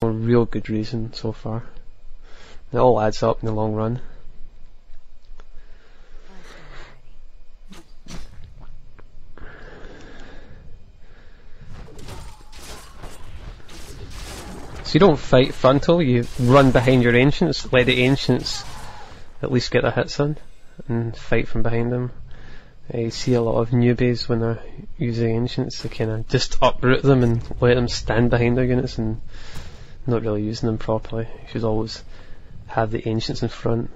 no real good reason so far. It all adds up in the long run. So you don't fight frontal, you run behind your ancients, let the ancients at least get their hits in, and fight from behind them. You see a lot of newbies when they're using ancients, they kind of just uproot them and let them stand behind their units and not really using them properly. You should always have the ancients in front,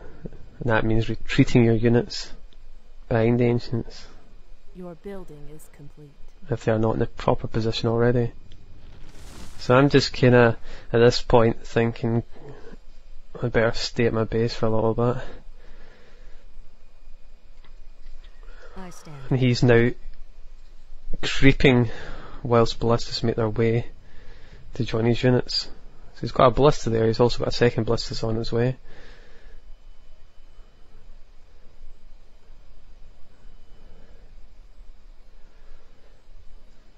and that means retreating your units behind the ancients. Your building is complete. If they are not in the proper position already. So I'm just kinda, at this point, thinking I better stay at my base for a little bit. And he's now creeping whilst ballistas make their way to join his units. So he's got a ballista there, he's also got a second ballistas on his way.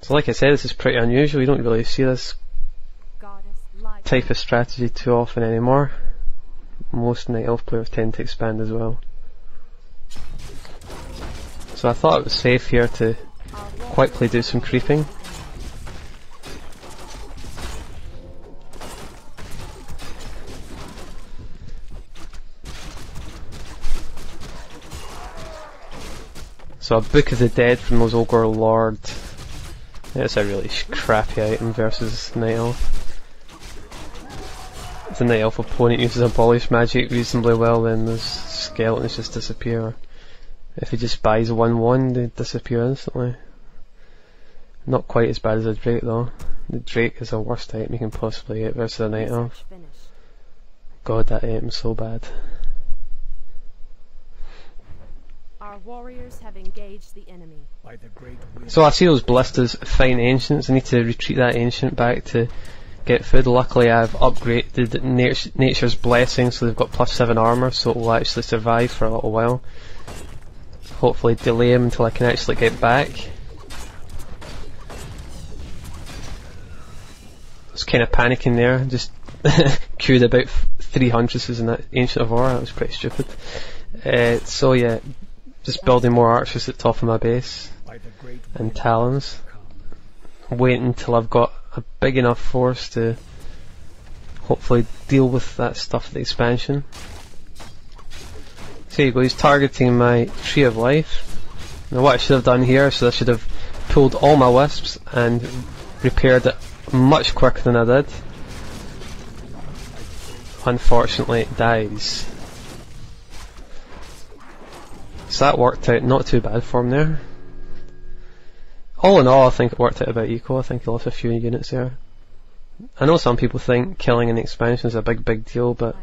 So like I said, this is pretty unusual, you don't really see this type of strategy too often anymore. Most Night Elf players tend to expand as well. So I thought it was safe here to quickly do some creeping. So a Book of the Dead from those Ogre Lord. It's a really crappy item versus Night Elf. If the Night Elf opponent uses Abolish Magic reasonably well, then those skeletons just disappear. If he just buys 1/1, they disappear instantly. Not quite as bad as a Drake though. The Drake is the worst item you can possibly get versus a Night Elf. God, that item's so bad. Our warriors have engaged the enemy. So I see those ballistas fighting ancients. I need to retreat that ancient back to get food. Luckily I've upgraded Nature's Blessing, so they've got +7 armor, so it will actually survive for a little while. Hopefully delay him until I can actually get back. I was kind of panicking there, just queued about 3 huntresses in that Ancient of Aura. That was pretty stupid. So yeah, just building more archers at the top of my base and talons. Waiting until I've got a big enough force to hopefully deal with that stuff at the expansion. So here you go, he's targeting my Tree of Life. Now what I should have done here, so I should have pulled all my wisps and repaired it much quicker than I did. Unfortunately it dies. So that worked out not too bad for him there. All in all I think it worked out about equal. I think he lost a few units there. I know some people think killing an expansion is a big deal, but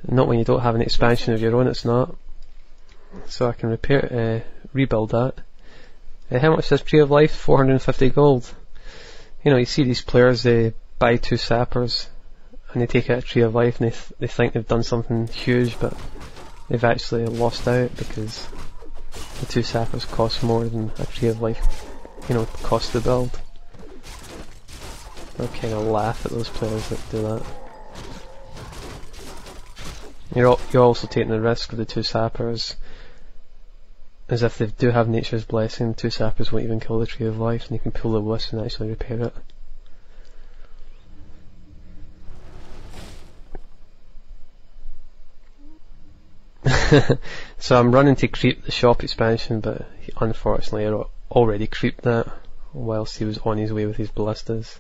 not when you don't have an expansion of your own, it's not. So I can rebuild that. How much does Tree of Life? 450 gold. You know, you see these players, they buy 2 sappers and they take out a Tree of Life and they think they've done something huge, but they've actually lost out because the 2 sappers cost more than a Tree of Life, you know, cost to build. I kind of laugh at those players that do that. You're also taking the risk of the 2 sappers, as if they do have Nature's Blessing, 2 sappers won't even kill the Tree of Life, and you can pull the wisp and actually repair it. So I'm running to creep the shop expansion, but he unfortunately had already creeped that whilst he was on his way with his ballistas.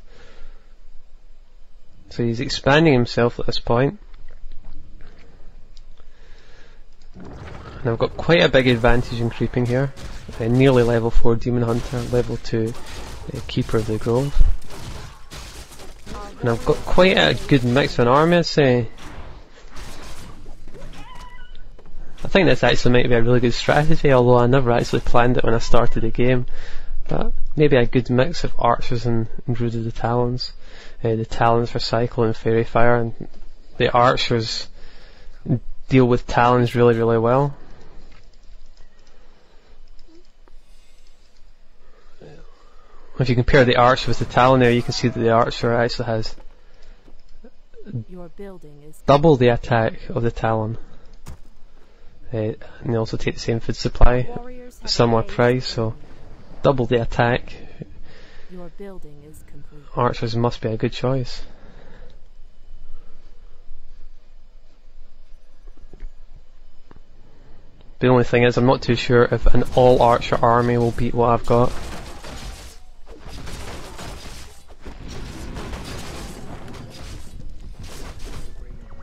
So he's expanding himself at this point. And I've got quite a big advantage in creeping here. Nearly level 4 Demon Hunter, level 2 Keeper of the Grove. And I've got quite a good mix of an army, I'd say. I think this actually might be a really good strategy, although I never actually planned it when I started the game. But maybe a good mix of archers and Brood of the Talons. The Talons for Cyclone and Fairy Fire, and the archers deal with Talons really well. If you compare the archer with the Talon there, you can see that the archer actually has Your building is double the attack of the Talon. And they also take the same food supply, warriors have similar engaged price, so double the attack. your building is complete. Archers must be a good choice. The only thing is, I'm not too sure if an all-archer army will beat what I've got.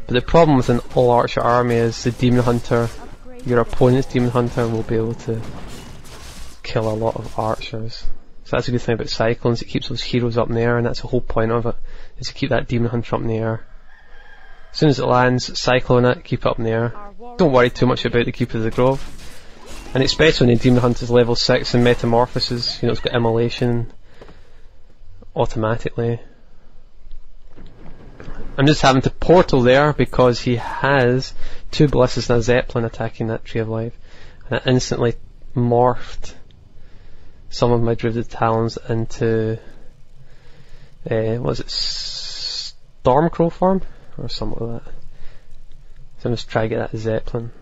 But the problem with an all-archer army is the Demon Hunter, your opponent's Demon Hunter, will be able to kill a lot of archers. So that's a good thing about Cyclones, it keeps those heroes up in the air, and that's the whole point of it, is to keep that Demon Hunter up in the air. As soon as it lands, Cyclone it, keep it up in the air. Don't worry too much about the Keeper of the Grove. And especially when the Demon Hunter's level 6 and Metamorphosis, you know, it's got Immolation automatically. I'm just having to portal there because he has 2 Ballistas and a Zeppelin attacking that Tree of Life. And it instantly morphed some of my Druided Talons into, what was it, Stormcrow form? Or something like that. So I'm just trying to get that Zeppelin.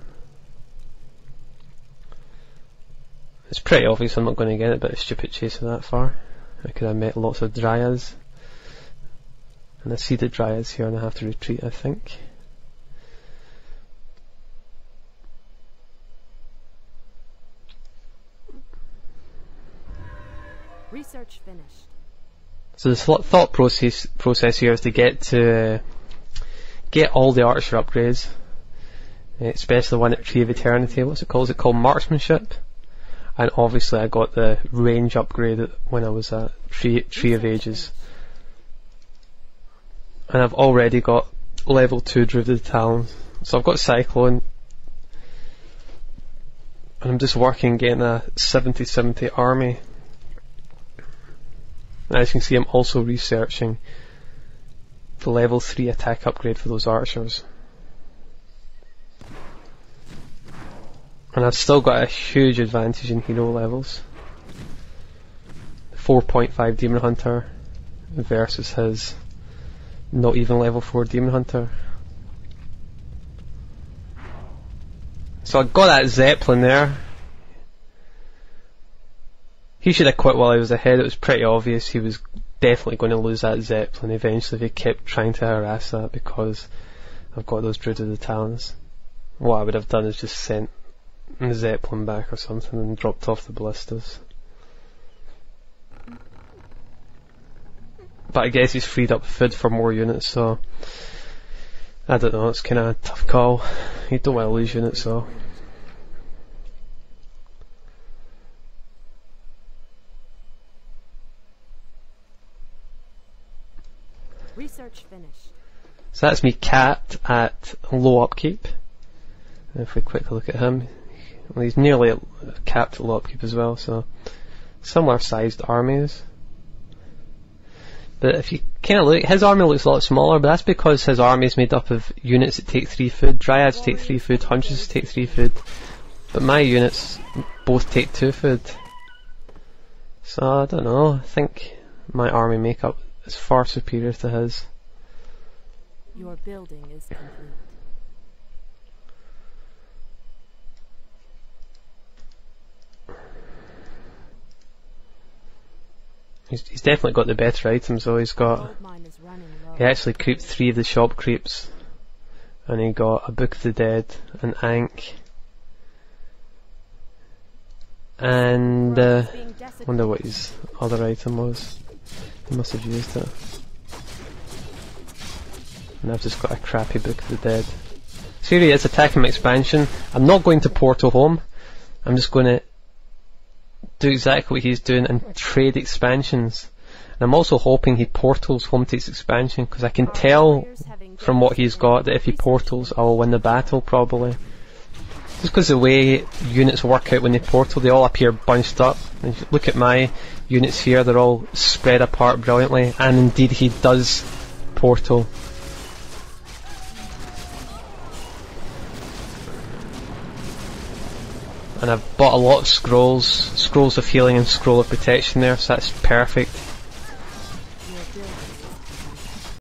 It's pretty obvious I'm not going to get it, but it's stupid chasing that far. I could have met lots of Dryads. And I see the Dryads here and I have to retreat, I think. Research finished. So the thought process here is to get all the archer upgrades, especially the one at Tree of Eternity. What's it called? Is it called Marksmanship? And obviously I got the range upgrade when I was at Tree of Ages. And I've already got level 2 Druided Talons. So I've got Cyclone. And I'm just working getting a 70-70 army. And as you can see, I'm also researching the level 3 attack upgrade for those archers. And I've still got a huge advantage in hero levels. 4.5 Demon Hunter versus his not even level 4 Demon Hunter. So I got that Zeppelin there. He should have quit while I was ahead. It was pretty obvious he was definitely going to lose that Zeppelin eventually if he kept trying to harass that, because I've got those Druided Talons. What I would have done is just sent the Zeppelin back or something and dropped off the Ballistas. But I guess he's freed up food for more units, so I don't know, it's kind of a tough call. You don't want to lose units, so Research finished. so that's me capped at low upkeep. And if we quickly look at him, well, he's nearly capped at low upkeep as well, so similar sized armies. But if you kind of look, his army looks a lot smaller, but that's because his army is made up of units that take 3 food, Dryads take 3 food, Hunters take 3 food, but my units both take 2 food. So I don't know, I think my army makeup is far superior to his. Your building is complete. He's definitely got the better items though. He's got, Gold mine is running low. he actually creeped 3 of the shop creeps, and he got a Book of the Dead, an Ankh, and wonder what his other item was. He must have used it. And I've just got a crappy Book of the Dead. So here he is attacking my expansion. I'm not going to portal home. I'm just going to do exactly what he's doing and trade expansions. And I'm also hoping he portals home to his expansion, because I can tell from what he's got that if he portals I will win the battle probably. Just because the way units work out when they portal, they all appear bunched up. And if you look at my units here, they're all spread apart brilliantly, and indeed he does portal. And I've bought a lot of scrolls of healing and scroll of protection there, so that's perfect.